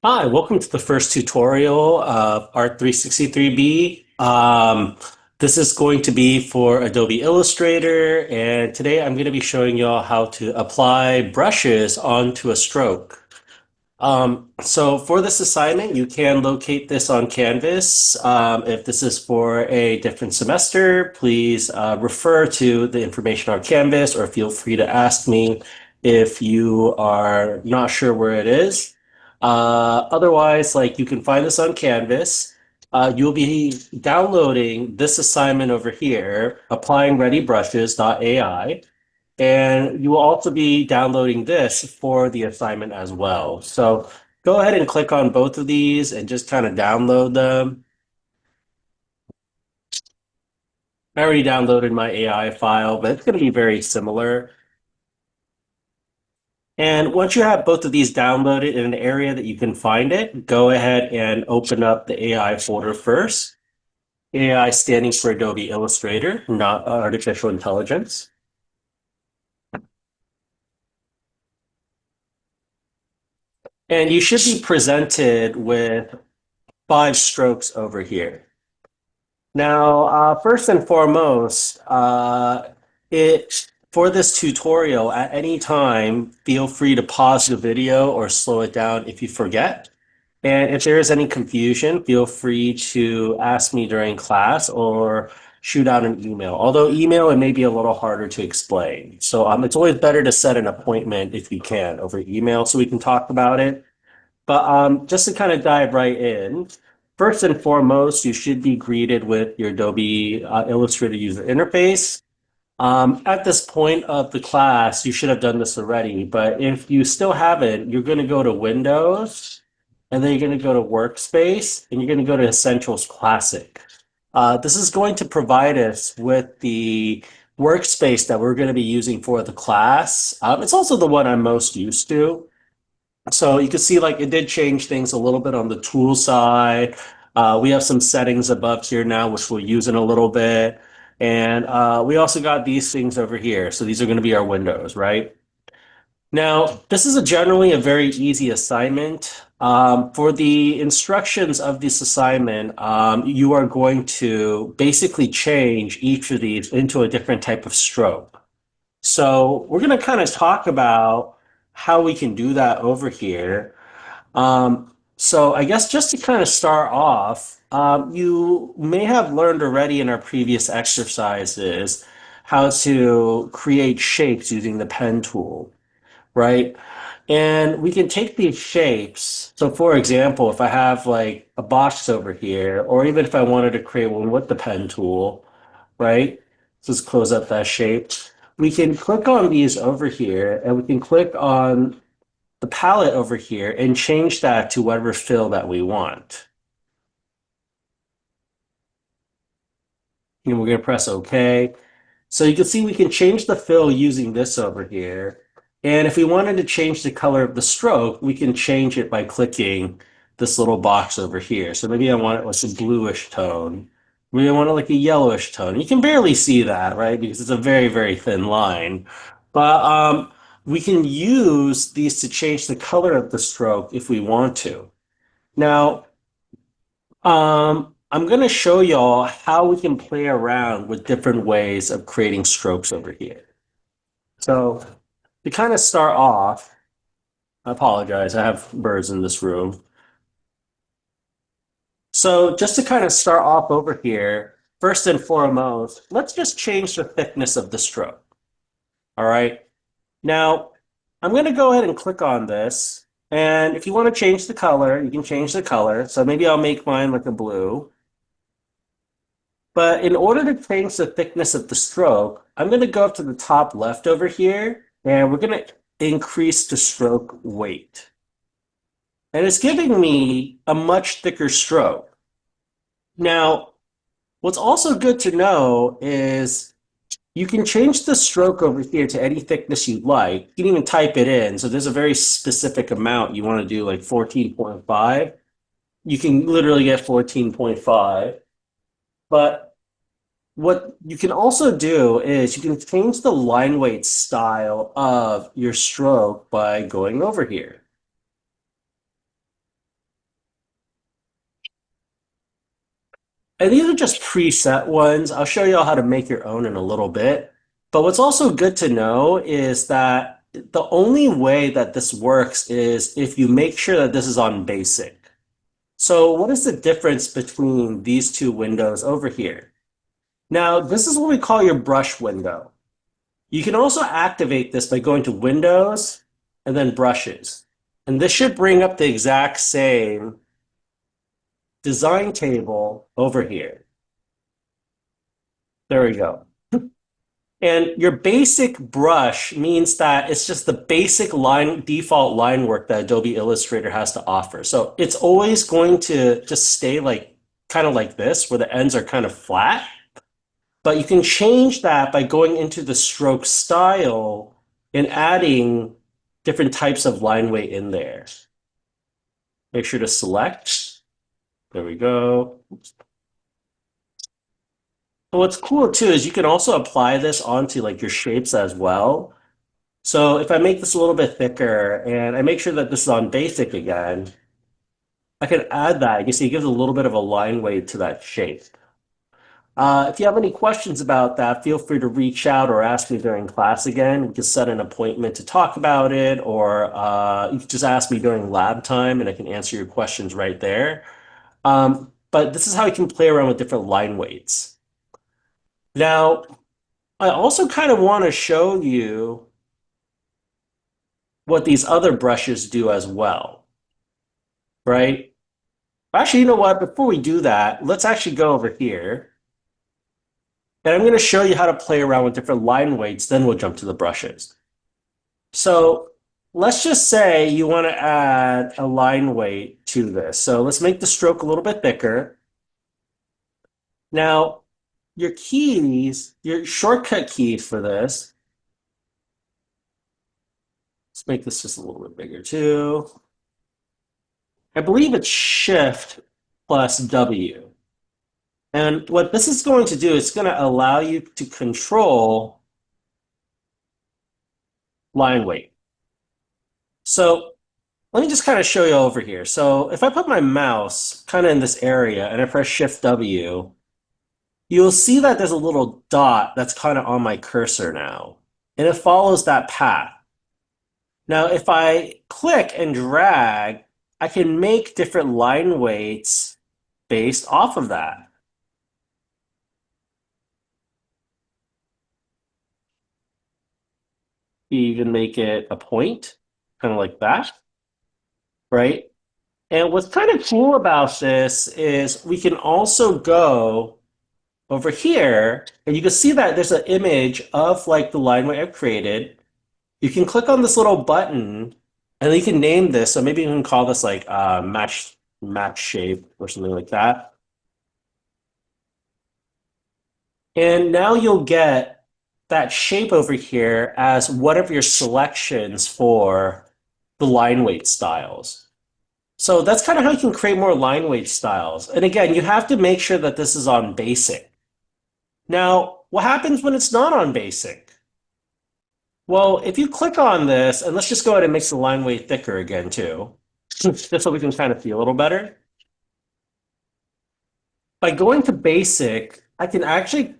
Hi, welcome to the first tutorial of ART363B. This is going to be for Adobe Illustrator, and today I'm going to be showing y'all how to apply brushes onto a stroke. So for this assignment, you can locate this on Canvas. If this is for a different semester, please refer to the information on Canvas, or feel free to ask me if you are not sure where it is. Otherwise, like you can find this on Canvas. You'll be downloading this assignment over here, applyingreadybrushes.ai. And you will also be downloading this for the assignment as well. So go ahead and click on both of these and just kind of download them. I already downloaded my AI file, but it's going to be very similar. And once you have both of these downloaded in an area that you can find it, go ahead and open up the AI folder first. AI standing for Adobe Illustrator, not artificial intelligence. And you should be presented with 5 strokes over here. Now, first and foremost, it for this tutorial, at any time, feel free to pause the video or slow it down if you forget. And if there is any confusion, feel free to ask me during class or shoot out an email. Although email, it may be a little harder to explain. So it's always better to set an appointment if you can over email so we can talk about it. But just to kind of dive right in, first and foremost, you should be greeted with your Adobe Illustrator user interface. At this point of the class, you should have done this already, but if you still haven't, you're going to go to Windows, and then you're going to go to Workspace, and you're going to go to Essentials Classic. This is going to provide us with the workspace that we're going to be using for the class. It's also the one I'm most used to. So you can see like it did change things a little bit on the tool side. We have some settings above here now, which we'll use in a little bit. And we also got these things over here. So these are going to be our windows, right? Now, this is generally a very easy assignment. For the instructions of this assignment, you are going to basically change each of these into a different type of stroke. So we're going to kind of talk about how we can do that over here. So I guess just to kind of start off, you may have learned already in our previous exercises how to create shapes using the pen tool, right? And we can take these shapes. So for example, if I have like a box over here, or even if I wanted to create one with the pen tool, right? So let's close up that shape. We can click on these over here and we can click on the palette over here and change that to whatever fill that we want. And we're going to press OK. So you can see we can change the fill using this over here. And if we wanted to change the color of the stroke, we can change it by clicking this little box over here. So maybe I want it like a bluish tone. Maybe I want it like a yellowish tone. You can barely see that, right? Because it's a very, very thin line. But we can use these to change the color of the stroke if we want to. Now, I'm going to show y'all how we can play around with different ways of creating strokes over here. So to kind of start off, I apologize, I have birds in this room. So just to kind of start off over here, first and foremost, let's just change the thickness of the stroke. All right. Now, I'm going to go ahead and click on this. And if you want to change the color, you can change the color. So maybe I'll make mine like a blue. But in order to change the thickness of the stroke, I'm going to go up to the top left over here, and we're going to increase the stroke weight. And it's giving me a much thicker stroke. Now, what's also good to know is you can change the stroke over here to any thickness you'd like. You can even type it in. So there's a very specific amount you want to do, like 14.5. You can literally get 14.5. But what you can also do is you can change the line weight style of your stroke by going over here. And these are just preset ones. I'll show you all how to make your own in a little bit. But what's also good to know is that the only way that this works is if you make sure that this is on basic. So what is the difference between these two windows over here? Now, this is what we call your brush window. You can also activate this by going to Windows and then Brushes. And this should bring up the exact same design table over here. There we go. And your basic brush means that it's just the basic line default line work that Adobe Illustrator has to offer. So it's always going to just stay like kind of like this, where the ends are kind of flat. But you can change that by going into the stroke style and adding different types of line weight in there. Make sure to select. There we go. But what's cool too is you can also apply this onto like your shapes as well. So if I make this a little bit thicker and I make sure that this is on basic again, I can add that. You see, it gives a little bit of a line weight to that shape. If you have any questions about that, feel free to reach out or ask me during class again. We can set an appointment to talk about it, or you can just ask me during lab time and I can answer your questions right there. But this is how you can play around with different line weights. Now, I also kind of want to show you what these other brushes do as well, right? Actually, you know what? Before we do that, let's actually go over here. And I'm going to show you how to play around with different line weights, then we'll jump to the brushes. So let's just say you want to add a line weight to this. So let's make the stroke a little bit thicker. Now, your keys, your shortcut key for this, let's make this just a little bit bigger too. I believe it's Shift plus W. And what this is going to do, it's going to allow you to control line weight. So let me just kind of show you over here. So if I put my mouse kind of in this area and I press Shift W, you'll see that there's a little dot that's kind of on my cursor now, and it follows that path. Now, if I click and drag, I can make different line weights based off of that. You even make it a point, kind of like that, right? And what's kind of cool about this is we can also go over here, and you can see that there's an image of like the line weight I've created. You can click on this little button, and then you can name this. So maybe you can call this like match shape or something like that. And now you'll get that shape over here as one of your selections for the line weight styles. So that's kind of how you can create more line weight styles. And again, you have to make sure that this is on basic. Now, what happens when it's not on basic? Well, if you click on this, and let's just go ahead and make the line weight thicker again too, just so we can kind of feel a little better. By going to basic, I can actually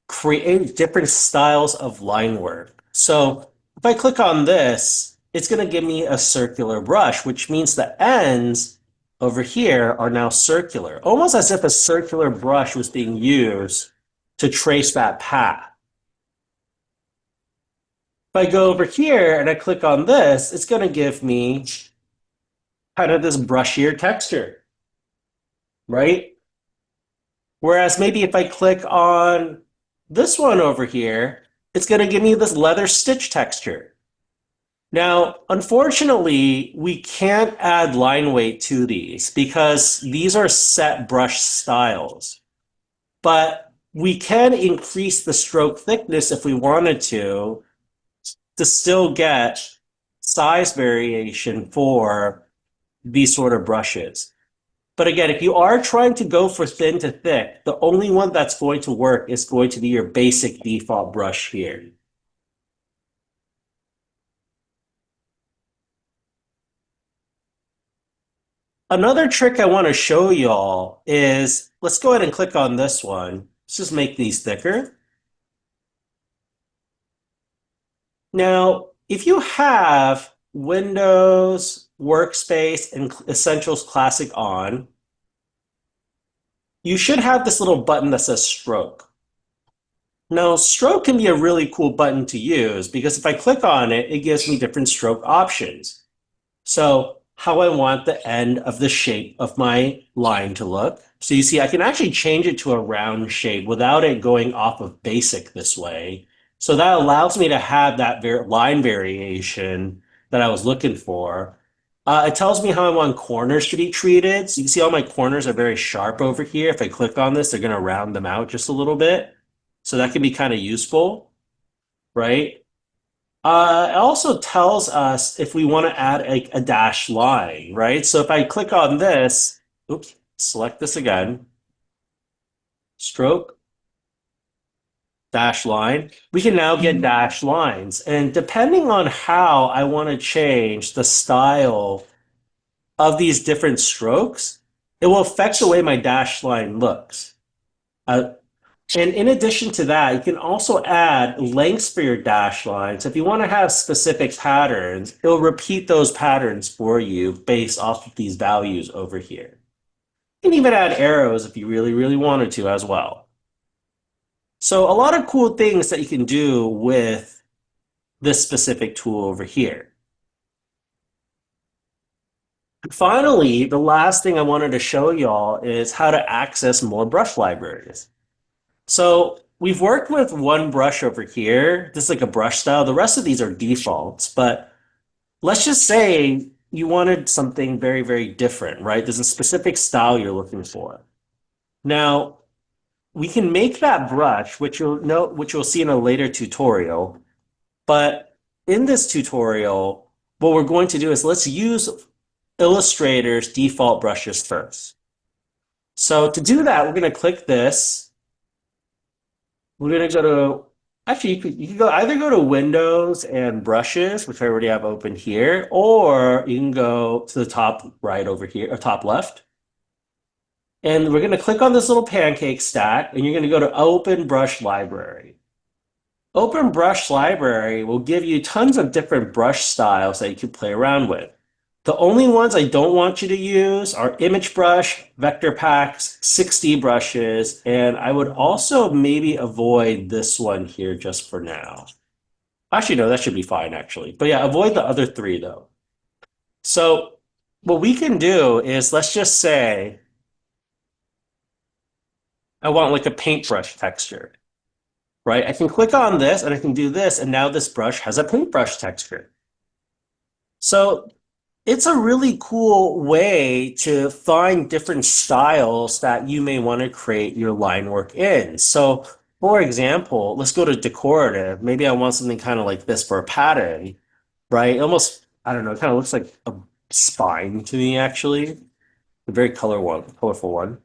create different styles of line work. So if I click on this, it's going to give me a circular brush, which means the ends over here are now circular, almost as if a circular brush was being used to trace that path. If I go over here and I click on this, it's going to give me kind of this brushier texture, right? Whereas maybe if I click on this one over here, it's going to give me this leather stitch texture. Now, unfortunately, we can't add line weight to these because these are set brush styles. But we can increase the stroke thickness if we wanted to still get size variation for these sort of brushes. But again, if you are trying to go for thin to thick, the only one that's going to work is going to be your basic default brush here. Another trick I want to show y'all is, let's go ahead and click on this one. Let's just make these thicker. Now, if you have Windows Workspace and Essentials Classic on, you should have this little button that says stroke. Now, stroke can be a really cool button to use because if I click on it, it gives me different stroke options. So how I want the end of the shape of my line to look. So you see, I can actually change it to a round shape without it going off of basic this way. So that allows me to have that line variation that I was looking for. It tells me how I want corners to be treated. So you can see all my corners are very sharp over here. If I click on this, they're going to round them out just a little bit. So that can be kind of useful, right? It also tells us if we want to add a dash line, right? So if I click on this, oops, select this again, stroke, dash line, we can now get dash lines. And depending on how I want to change the style of these different strokes, it will affect the way my dash line looks. Uh, And in addition to that, you can also add lengths for your dash lines. If you want to have specific patterns, it'll repeat those patterns for you based off of these values over here. You can even add arrows if you really, really wanted to as well. So a lot of cool things that you can do with this specific tool over here. Finally, the last thing I wanted to show y'all is how to access more brush libraries. So we've worked with one brush over here. This is like a brush style. The rest of these are defaults, but let's just say you wanted something very, very different, right? There's a specific style you're looking for. Now, we can make that brush, which you'll see in a later tutorial. But in this tutorial, what we're going to do is let's use Illustrator's default brushes first. So to do that, we're going to click this. We're gonna go to actually you can go either go to Windows and brushes, which I already have open here, or you can go to the top right over here or top left. And we're gonna click on this little pancake stack, and you're gonna go to Open Brush Library. Open Brush Library will give you tons of different brush styles that you can play around with. The only ones I don't want you to use are image brush, vector packs, 6D brushes, and I would also maybe avoid this one here just for now. Actually, no, that should be fine actually. But yeah, avoid the other three though. So what we can do is let's just say I want like a paintbrush texture, right? I can click on this and I can do this, and now this brush has a paintbrush texture. So it's a really cool way to find different styles that you may want to create your line work in. So, for example, let's go to decorative. Maybe I want something kind of like this for a pattern, right? Almost, I don't know, it kind of looks like a spine to me, actually. A very colorful one.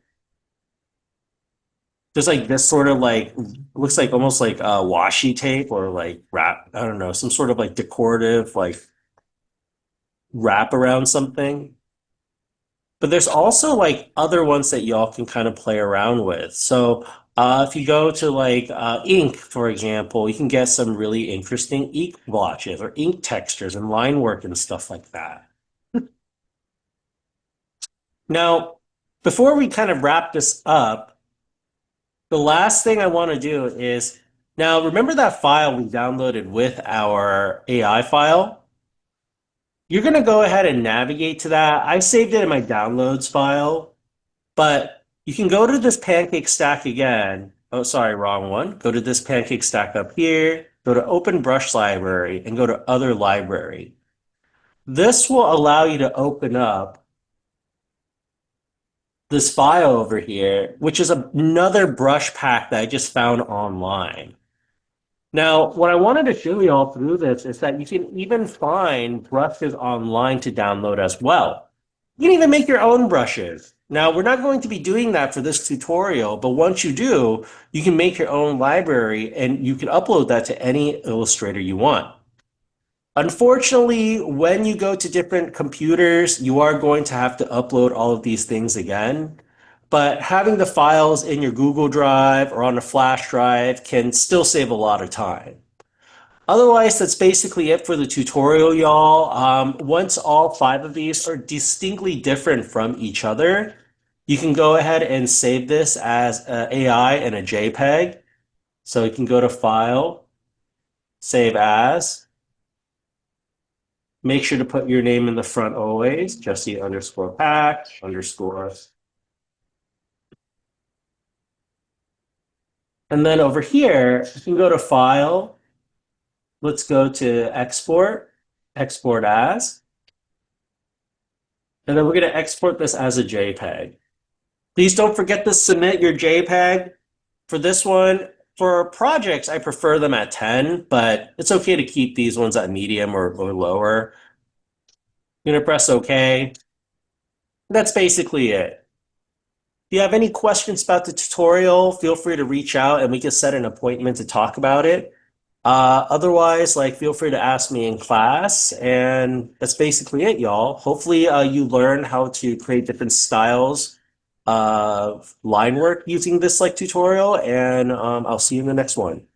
There's like this sort of like, looks like almost like washi tape or like wrap, I don't know, some sort of like decorative, like wrap around something. But there's also like other ones that y'all can kind of play around with. So if you go to like ink, for example, you can get some really interesting ink blotches or ink textures and line work and stuff like that. Now, before we kind of wrap this up, the last thing I want to do is now remember that file we downloaded with our AI file? You're going to go ahead and navigate to that. I saved it in my downloads file. But you can go to this pancake stack again. Oh, sorry, wrong one. Go to this pancake stack up here, go to Open Brush Library, and go to Other Library. This will allow you to open up this file over here, which is another brush pack that I just found online. Now, what I wanted to show you all through this is that you can even find brushes online to download as well. You can even make your own brushes. Now, we're not going to be doing that for this tutorial, but once you do, you can make your own library and you can upload that to any Illustrator you want. Unfortunately, when you go to different computers, you are going to have to upload all of these things again. But having the files in your Google Drive or on a flash drive can still save a lot of time. Otherwise, that's basically it for the tutorial, y'all. Once all five of these are distinctly different from each other, you can go ahead and save this as a AI and a JPEG. So you can go to File, Save As. Make sure to put your name in the front always, Jesse underscore pack underscore. And then over here, you can go to File. Let's go to Export, Export As. And then we're going to export this as a JPEG. Please don't forget to submit your JPEG. For this one, for projects, I prefer them at 10, but it's okay to keep these ones at medium or lower. I'm going to press OK. That's basically it. If you have any questions about the tutorial, feel free to reach out and we can set an appointment to talk about it. Otherwise, like, feel free to ask me in class, and that's basically it, y'all. Hopefully, you learn how to create different styles of line work using this like tutorial, and I'll see you in the next one.